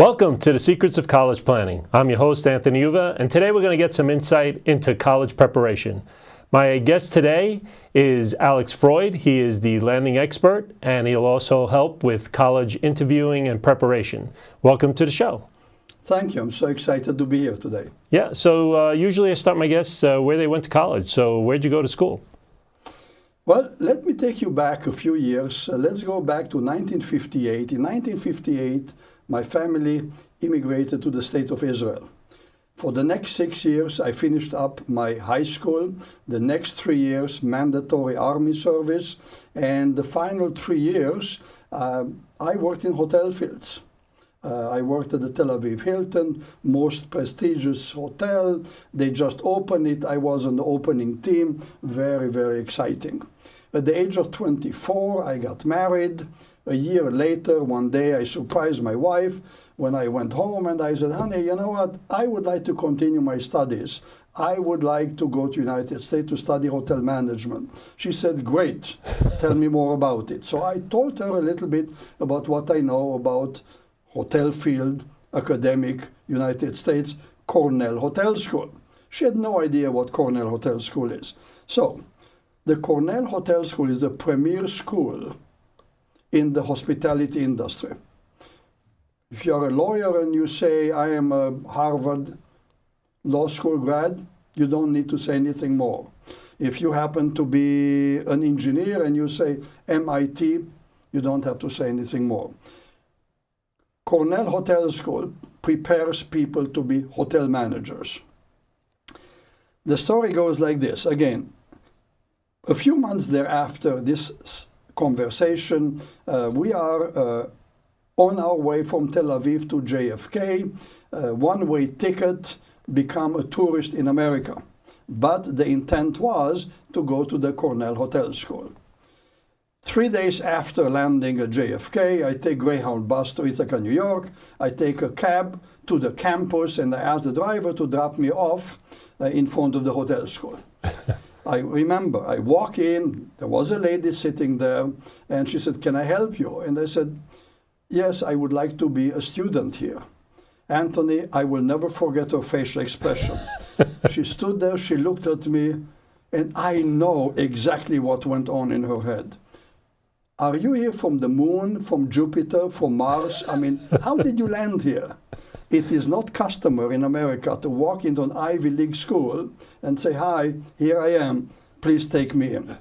Welcome to the Secrets of College Planning. I'm your host, Anthony Uva, and today we're going to get some insight into college preparation. My guest today is Alex Freund. He is the landing expert, and he'll also help with college interviewing and preparation. Welcome to the show. Thank you. I'm so excited to be here today. Yeah, so usually I start my guests where they went to college. So where'd you go to school? Well, let me take you back a few years. Let's go back to 1958. In 1958, my family immigrated to the state of Israel. For the next 6 years, I finished up my high school. The next 3 years, mandatory army service. And the final 3 years, I worked in hotel fields. I worked at the Tel Aviv Hilton, most prestigious hotel. They just opened it. I was on the opening team. Very, very exciting. At the age of 24, I got married. A year later, one day, I surprised my wife when I went home and I said, honey, you know what? I would like to continue my studies. I would like to go to the United States to study hotel management. She said, great. Tell me more about it. So I told her a little bit about what I know about hotel field, academic, United States, Cornell Hotel School. She had no idea what Cornell Hotel School is. So the Cornell Hotel School is the premier school in the hospitality industry. If you're a lawyer and you say, I am a Harvard Law School grad, you don't need to say anything more. If you happen to be an engineer and you say MIT, you don't have to say anything more. Cornell Hotel School prepares people to be hotel managers. The story goes like this. Again, a few months thereafter this conversation, we are on our way from Tel Aviv to JFK, one-way ticket, become a tourist in America. But the intent was to go to the Cornell Hotel School. 3 days after landing at JFK, I take Greyhound bus to Ithaca, New York. I take a cab to the campus and I ask the driver to drop me off in front of the hotel school. I remember, I walk in, there was a lady sitting there, and she said, can I help you? And I said, yes, I would like to be a student here. Anthony, I will never forget her facial expression. She stood there, she looked at me, and I know exactly what went on in her head. Are you here from the moon, from Jupiter, from Mars? I mean, how did you land here? It is not customary in America to walk into an Ivy League school and say, hi, here I am, please take me in.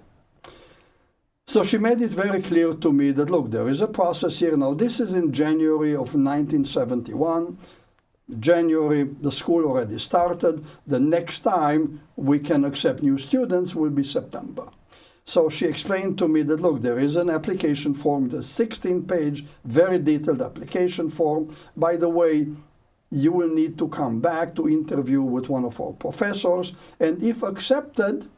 So she made it very clear to me that, look, there is a process here. Now, this is in January of 1971. January, the school already started. The next time we can accept new students will be September. So she explained to me that, look, there is an application form, the 16-page, very detailed application form. By the way, you will need to come back to interview with one of our professors. And if accepted,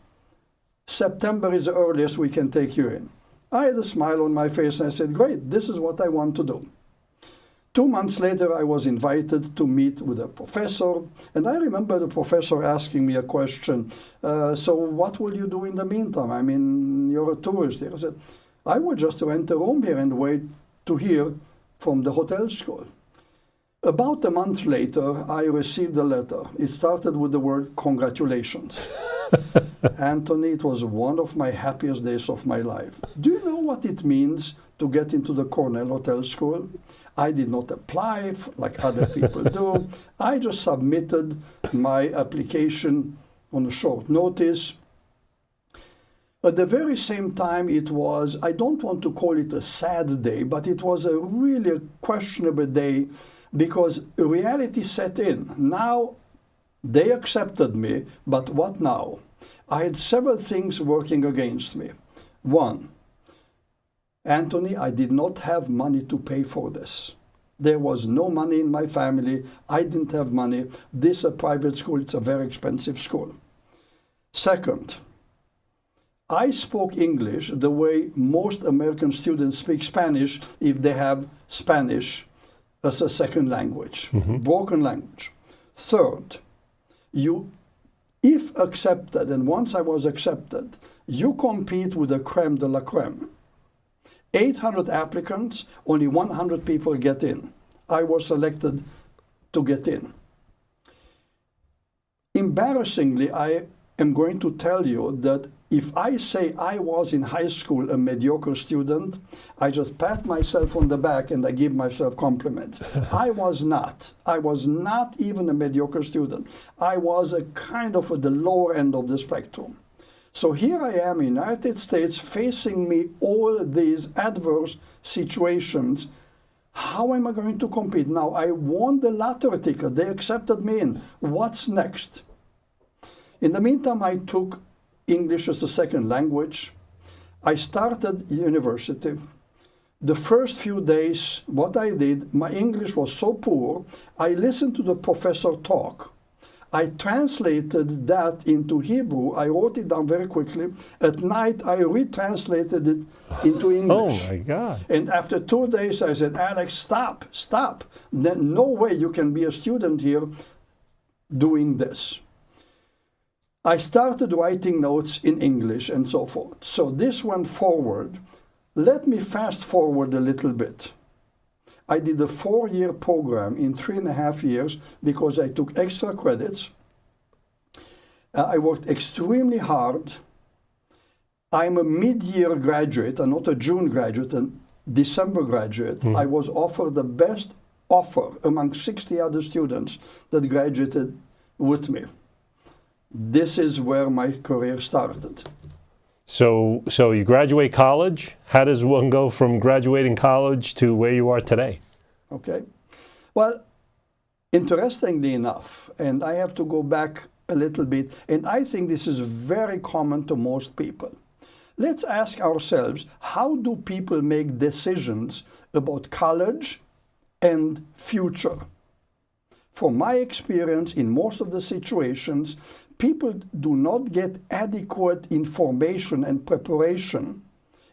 September is the earliest we can take you in. I had a smile on my face and I said, great, this is what I want to do. 2 months later, I was invited to meet with a professor. And I remember the professor asking me a question. So what will you do in the meantime? I mean, you're a tourist here. I said, I will just rent a room here and wait to hear from the hotel school. About a month later, I received a letter. It started with the word, congratulations. Anthony, it was one of my happiest days of my life. Do you know what it means to get into the Cornell Hotel School? I did not apply like other people do. I just submitted my application on a short notice. At the very same time, it was, I don't want to call it a sad day, but it was a really questionable day because reality set in. Now, they accepted me, but what now? I had several things working against me. One, Anthony, I did not have money to pay for this. There was no money in my family. I didn't have money. This is a private school. It's a very expensive school. Second, I spoke English the way most American students speak Spanish if they have Spanish as a second language, broken language. Third, if accepted, and once I was accepted, you compete with the creme de la creme. 800 applicants, only 100 people get in. I was selected to get in. Embarrassingly, I am going to tell you that if I say I was in high school a mediocre student, I just pat myself on the back and I give myself compliments. I was not. I was not even a mediocre student. I was a kind of at the lower end of the spectrum. So here I am in the United States facing me all these adverse situations. How am I going to compete? Now, I won the lottery ticket. They accepted me in. What's next? In the meantime, I took English as a second language. I started university. The first few days, what I did, my English was so poor, I listened to the professor talk. I translated that into Hebrew. I wrote it down very quickly. At night, I retranslated it into English. Oh my God. And after 2 days, I said, Alex, stop. No way you can be a student here doing this. I started writing notes in English and so forth. So this went forward. Let me fast forward a little bit. I did a 4-year program in 3.5 years because I took extra credits. I worked extremely hard. I'm a mid-year graduate, I'm not a June graduate, a December graduate. I was offered the best offer among 60 other students that graduated with me. This is where my career started. So you graduate college. How does one go from graduating college to where you are today? Okay. Well, interestingly enough, and I have to go back a little bit, and I think this is very common to most people. Let's ask ourselves, how do people make decisions about college and future? From my experience, in most of the situations, people do not get adequate information and preparation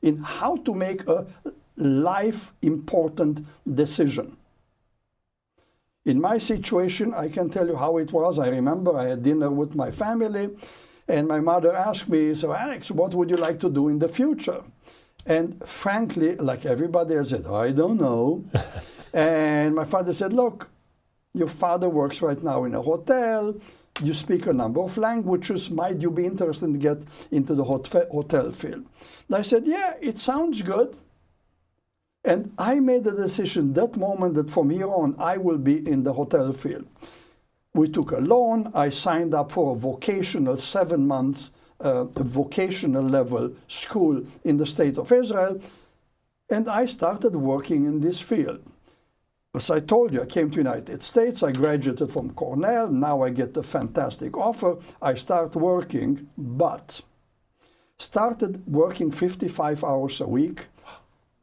in how to make a life-important decision. In my situation, I can tell you how it was. I remember I had dinner with my family, and my mother asked me, so Alex, what would you like to do in the future? And frankly, like everybody else, I said, I don't know. And my father said, look, your father works right now in a hotel. You speak a number of languages. Might you be interested to get into the hotel field? And I said, yeah, it sounds good. And I made the decision that moment that from here on, I will be in the hotel field. We took a loan. I signed up for a vocational 7 months vocational level school in the state of Israel. And I started working in this field. As I told you, I came to the United States, I graduated from Cornell, now I get a fantastic offer, I start working, but started working 55 hours a week,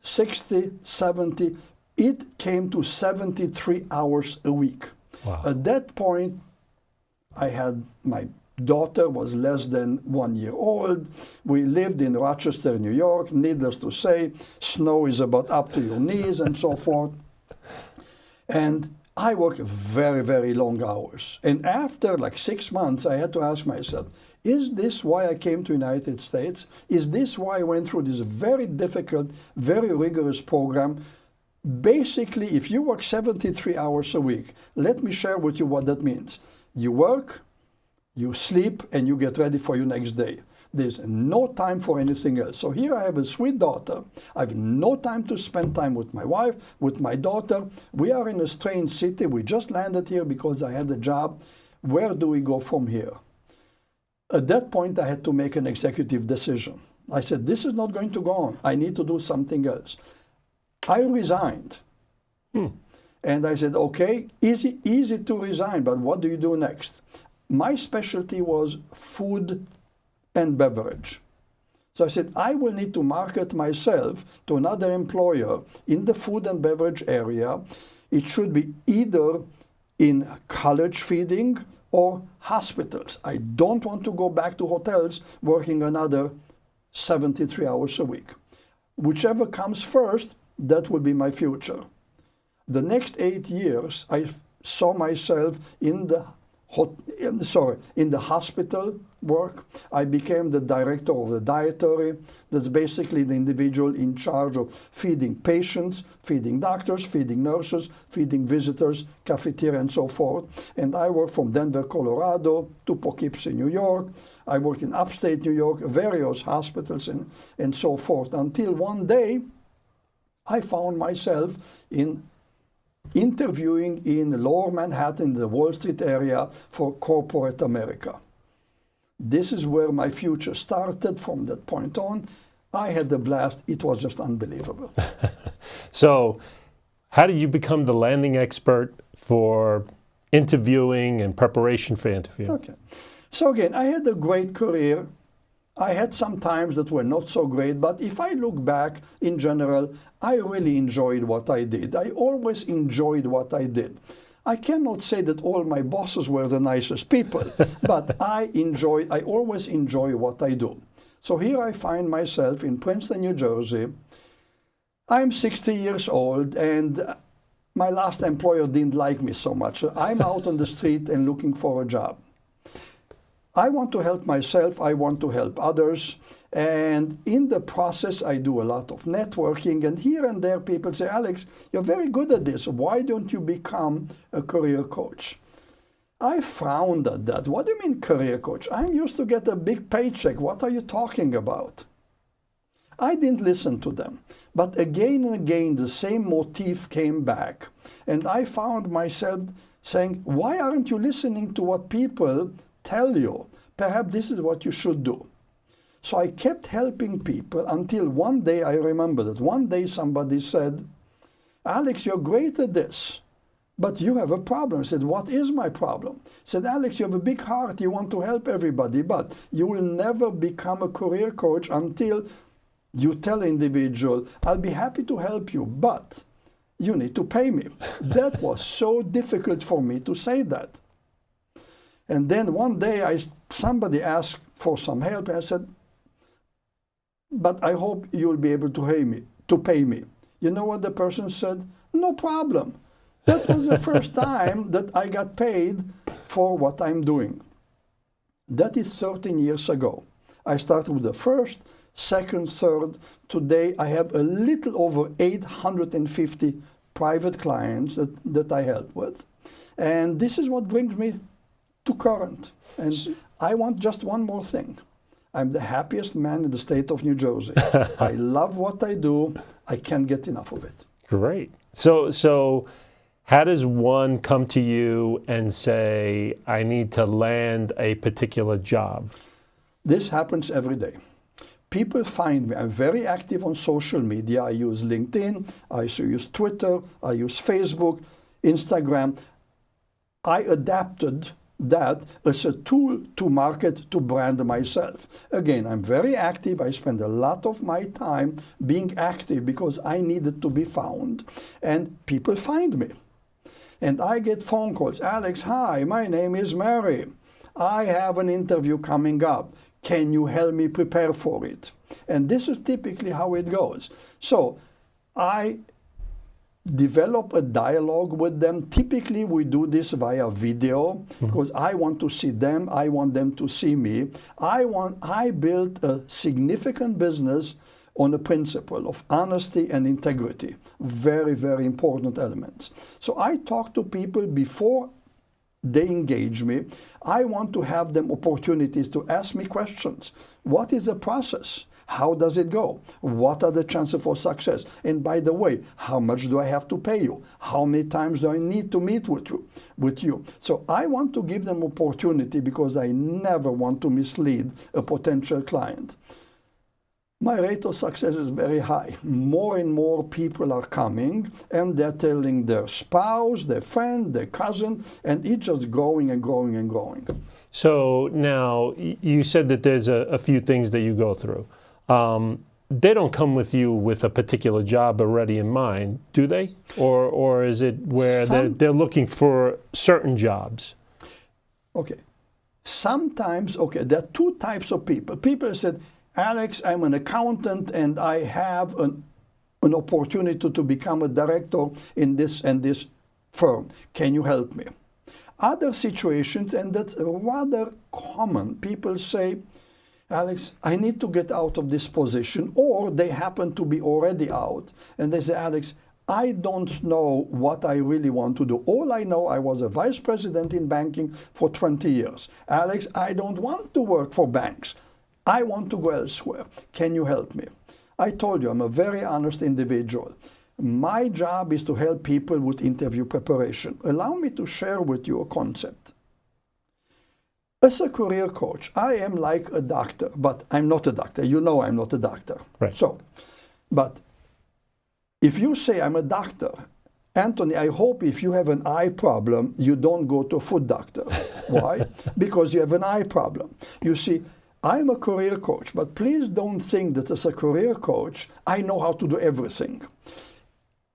60, 70, it came to 73 hours a week. Wow. At that point, I had my daughter was less than 1 year old. We lived in Rochester, New York, needless to say, snow is about up to your knees and so forth. And I worked very, very long hours. And after like 6 months, I had to ask myself, is this why I came to the United States? Is this why I went through this very difficult, very rigorous program? Basically, if you work 73 hours a week, let me share with you what that means. You work, you sleep, and you get ready for your next day. There's no time for anything else. So here I have a sweet daughter. I have no time to spend time with my wife, with my daughter. We are in a strange city. We just landed here because I had a job. Where do we go from here? At that point, I had to make an executive decision. I said, this is not going to go on. I need to do something else. I resigned. And I said, okay, easy to resign, but what do you do next? My specialty was food and beverage. So I said, I will need to market myself to another employer in the food and beverage area. It should be either in college feeding or hospitals. I don't want to go back to hotels working another 73 hours a week. Whichever comes first, that will be my future. The next 8 years, I saw myself in the in the hospital work. I became the director of the dietary. That's basically the individual in charge of feeding patients, feeding doctors, feeding nurses, feeding visitors, cafeteria, and so forth. And I worked from Denver, Colorado to Poughkeepsie, New York. I worked in upstate New York, various hospitals and so forth, until one day I found myself interviewing in Lower Manhattan, the Wall Street area, for corporate America. This is where my future started. From that point on, I had a blast. It was just unbelievable. So, how did you become the landing expert for interviewing and preparation for interview? Okay. So again, I had a great career. I had some times that were not so great, but if I look back in general, I really enjoyed what I did. I always enjoyed what I did. I cannot say that all my bosses were the nicest people, but I always enjoy what I do. So here I find myself in Princeton, New Jersey. I'm 60 years old, and my last employer didn't like me so much. So I'm out on the street and looking for a job. I want to help myself, I want to help others, and in the process I do a lot of networking, and here and there people say, Alex, you're very good at this, why don't you become a career coach? I frowned at that. What do you mean career coach? I'm used to get a big paycheck, what are you talking about? I didn't listen to them, but again and again the same motif came back, and I found myself saying, why aren't you listening to what people tell you? Perhaps this is what you should do. So I kept helping people until one day, I remember that one day somebody said, Alex, you're great at this, but you have a problem. I said, what is my problem? I said, Alex, you have a big heart, you want to help everybody, but you will never become a career coach until you tell an individual, I'll be happy to help you, but you need to pay me. That was so difficult for me to say that. And then one day somebody asked for some help, and I said, but I hope you'll be able to pay me. You know what the person said? No problem. That was the first time that I got paid for what I'm doing. That is 13 years ago. I started with the first, second, third. Today I have a little over 850 private clients that I help with. And this is what brings me to current. And I want just one more thing. I'm the happiest man in the state of New Jersey. I love what I do. I can't get enough of it. Great. So how does one come to you and say, I need to land a particular job? This happens every day. People find me. I'm very active on social media. I use LinkedIn. I use Twitter. I use Facebook, Instagram. I adapted that as a tool to market, to brand myself. Again, I'm very active. I spend a lot of my time being active because I needed to be found. And people find me. And I get phone calls. Alex, hi, my name is Mary. I have an interview coming up. Can you help me prepare for it? And this is typically how it goes. So I develop a dialogue with them. Typically, we do this via video because I want to see them. I want them to see me. I built a significant business on the principle of honesty and integrity. Very, very important elements. So I talk to people before they engage me. I want to have them opportunities to ask me questions. What is the process? How does it go? What are the chances for success? And by the way, how much do I have to pay you? How many times do I need to meet with you? So I want to give them opportunity because I never want to mislead a potential client. My rate of success is very high. More and more people are coming and they're telling their spouse, their friend, their cousin, and it's just growing and growing and growing. So now you said that there's a few things that you go through. They don't come with you with a particular job already in mind, do they? Or is it where they're looking for certain jobs? Okay. Sometimes, there are two types of people. People said, Alex, I'm an accountant and I have an opportunity to become a director in this and this firm. Can you help me? Other situations, and that's rather common, people say, Alex, I need to get out of this position, or they happen to be already out, and they say, Alex, I don't know what I really want to do. All I know, I was a vice president in banking for 20 years. Alex, I don't want to work for banks. I want to go elsewhere. Can you help me? I told you, I'm a very honest individual. My job is to help people with interview preparation. Allow me to share with you a concept. As a career coach, I am like a doctor, but I'm not a doctor. You know I'm not a doctor. Right. So, but if you say I'm a doctor, Anthony, I hope if you have an eye problem, you don't go to a foot doctor. Why? Because you have an eye problem. You see, I'm a career coach, but please don't think that as a career coach, I know how to do everything.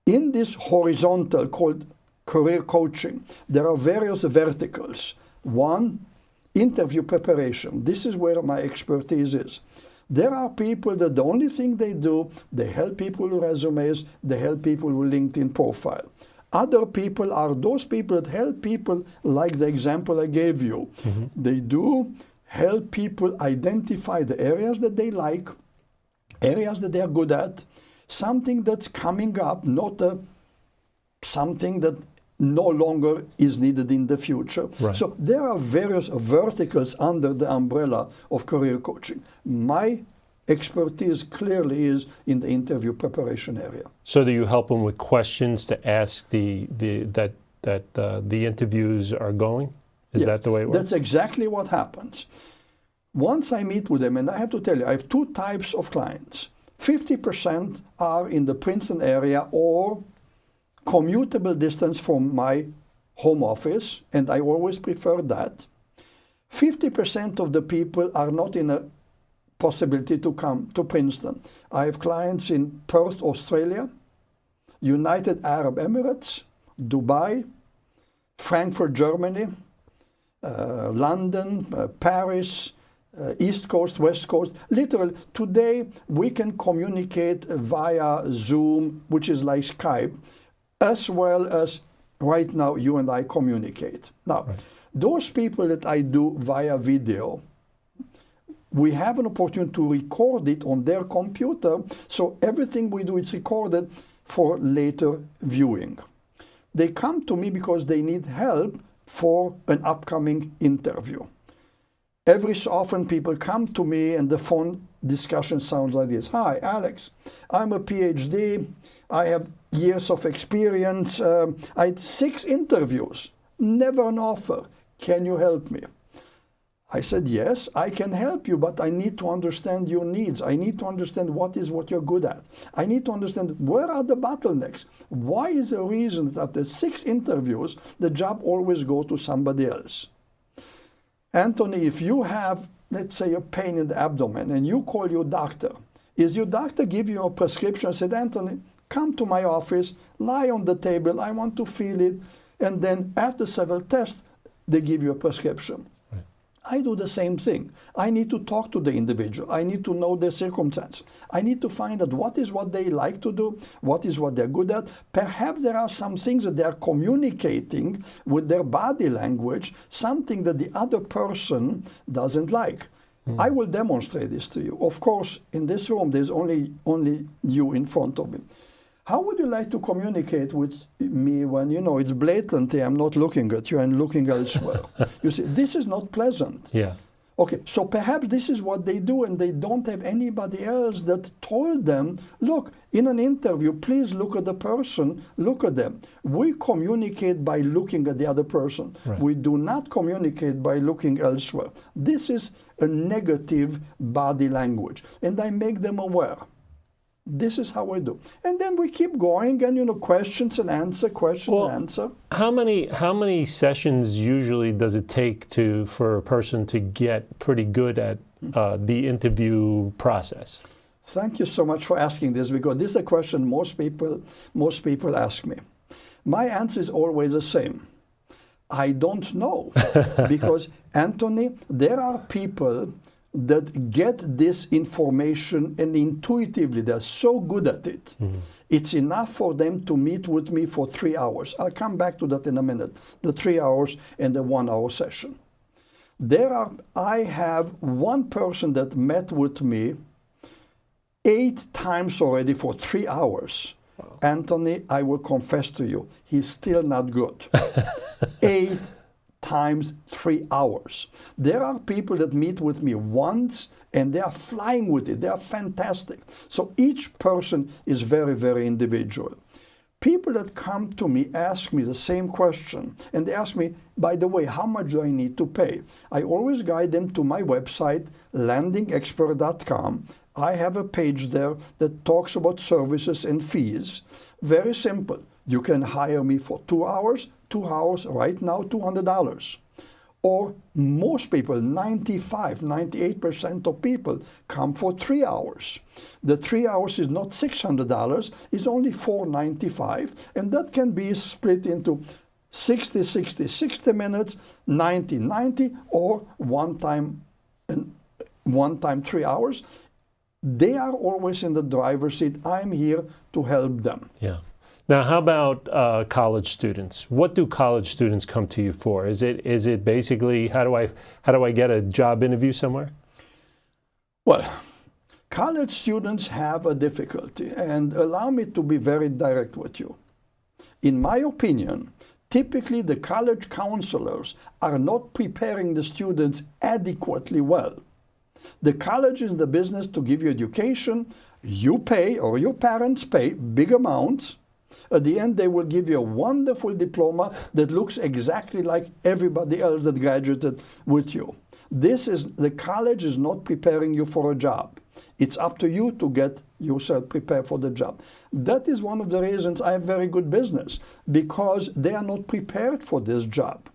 In this horizontal called career coaching, there are various verticals. One, interview preparation. This is where my expertise is. There are people that the only thing they do, they help people with resumes, they help people with LinkedIn profile. Other people are those people that help people, like the example I gave you. Mm-hmm. They do help people identify the areas that they like, areas that they are good at, something that's coming up, not something that no longer is needed in the future. Right. So there are various verticals under the umbrella of career coaching. My expertise clearly is in the interview preparation area. So do you help them with questions to ask the interviews are going? Is Yes, that the way it works? That's exactly what happens. Once I meet with them, and I have to tell you, I have two types of clients. 50% are in the Princeton area or commutable distance from my home office, and I always prefer that. 50% of the people are not in a possibility to come to Princeton. I have clients in Perth, Australia, United Arab Emirates, Dubai, Frankfurt, Germany, London, Paris, East Coast, West Coast. Literally, today we can communicate via Zoom, which is like Skype, as well as right now you and I communicate. Now, right. Those people that I do via video, we have an opportunity to record it on their computer, so everything we do is recorded for later viewing. They come to me because they need help for an upcoming interview. Every so often people come to me and the phone discussion sounds like this. Hi, Alex, I'm a PhD. I have years of experience. I had 6 interviews, never an offer. Can you help me? I said, yes, I can help you, but I need to understand your needs. I need to understand what you're good at. I need to understand where are the bottlenecks. Why is the reason that after 6 interviews, the job always goes to somebody else? Anthony, if you have, let's say, a pain in the abdomen and you call your doctor, is your doctor give you a prescription and said, Anthony, come to my office, lie on the table, I want to feel it, and then after several tests, they give you a prescription. Right. I do the same thing. I need to talk to the individual. I need to know their circumstances. I need to find out what is what they like to do, what is what they're good at. Perhaps there are some things that they are communicating with their body language, something that the other person doesn't like. I will demonstrate this to you. Of course, in this room, there's only you in front of me. How would you like to communicate with me when, it's blatantly I'm not looking at you and looking elsewhere? You see, this is not pleasant. Yeah. Okay, so perhaps this is what they do and they don't have anybody else that told them, look, in an interview, please look at the person, look at them. We communicate by looking at the other person. Right. We do not communicate by looking elsewhere. This is a negative body language, and I make them aware. This is how we do. And then we keep going and, questions and answer, and answer. How many sessions usually does it take for a person to get pretty good at the interview process? Thank you so much for asking this, because this is a question most people ask me. My answer is always the same. I don't know. Because, Anthony, there are people that get this information and intuitively, they're so good at it. It's enough for them to meet with me for 3 hours. I'll come back to that in a minute, the 3 hours and the 1 hour session. I have one person that met with me 8 times already for 3 hours. Wow. Anthony, I will confess to you, he's still not good. 8 times 3 hours. There are people that meet with me once and they are flying with it. They are fantastic. So each person is very, very individual. People that come to me ask me the same question, and they ask me, by the way, how much do I need to pay? I always guide them to my website, landingexpert.com. I have a page there that talks about services and fees. Very simple. You can hire me for 2 hours. 2 hours right now, $200. Or most people, 98% of people come for 3 hours. The 3 hours is not $600, it's only $495, and that can be split into 60 minutes, 90, or one time 3 hours. They are always in the driver's seat. I'm here to help them. Yeah. Now, how about college students? What do college students come to you for? Is it basically how do I get a job interview somewhere? Well, college students have a difficulty, and allow me to be very direct with you. In my opinion, typically the college counselors are not preparing the students adequately well. The college is in the business to give you education. You pay, or your parents pay, big amounts. At the end, they will give you a wonderful diploma that looks exactly like everybody else that graduated with you. The college is not preparing you for a job. It's up to you to get yourself prepared for the job. That is one of the reasons I have very good business, because they are not prepared for this job.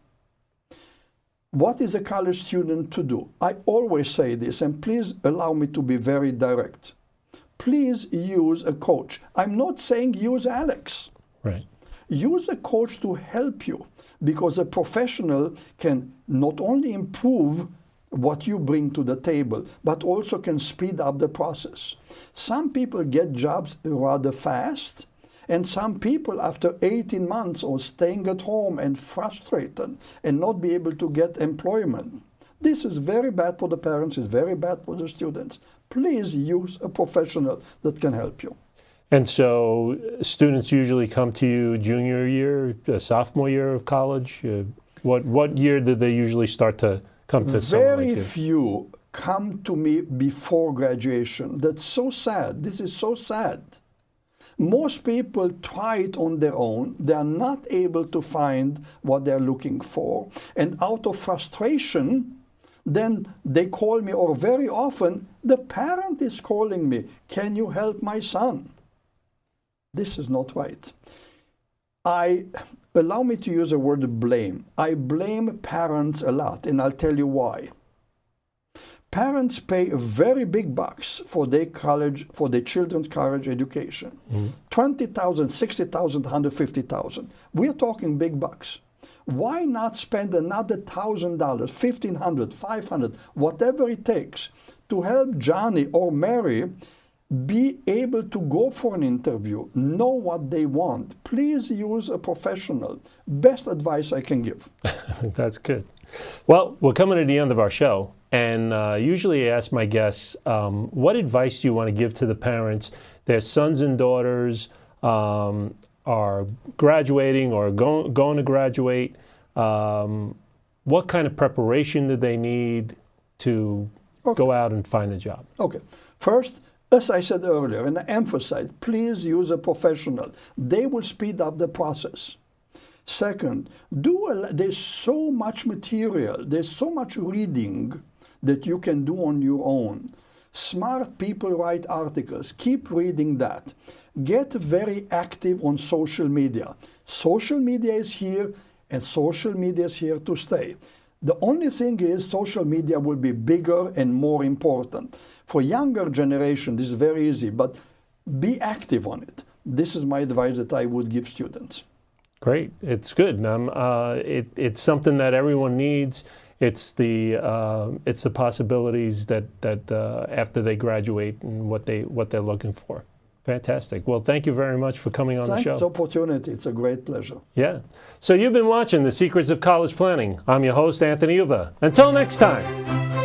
What is a college student to do? I always say this, and please allow me to be very direct. Please use a coach. I'm not saying use Alex. Right. Use a coach to help you, because a professional can not only improve what you bring to the table, but also can speed up the process. Some people get jobs rather fast, and some people after 18 months are staying at home and frustrated and not be able to get employment. This is very bad for the parents, it's very bad for the students. Please use a professional that can help you. And so students usually come to you junior year, sophomore year of college? What year did they usually start to come to someone like you? Very few come to me before graduation. That's so sad. This is so sad. Most people try it on their own. They are not able to find what they're looking for. And out of frustration, then they call me, or very often, the parent is calling me, can you help my son? This is not right. Allow me to use the word blame. I blame parents a lot, and I'll tell you why. Parents pay very big bucks for their children's college education. $20,000, $60,000, $150,000. We're talking big bucks. Why not spend another $1,000, $1,500, $500, whatever it takes, to help Johnny or Mary be able to go for an interview, know what they want? Please use a professional. Best advice I can give. That's good. Well, we're coming to the end of our show, and usually I ask my guests, what advice do you want to give to the parents? Their sons and daughters are graduating or going to graduate. What kind of preparation do they need to go out and find a job? Okay. First, as I said earlier, and I emphasize, please use a professional. They will speed up the process. Second, there's so much material, there's so much reading that you can do on your own. Smart people write articles. Keep reading that. Get very active on social media. Social media is here, and social media is here to stay. The only thing is social media will be bigger and more important. For younger generation, this is very easy, but be active on it. This is my advice that I would give students. Great. It's good. It's something that everyone needs, It's the possibilities that after they graduate and what they're looking for. Fantastic. Well, thank you very much for coming on the show. Thanks for the opportunity. It's a great pleasure. Yeah. So you've been watching The Secrets of College Planning. I'm your host, Anthony Uva. Until next time.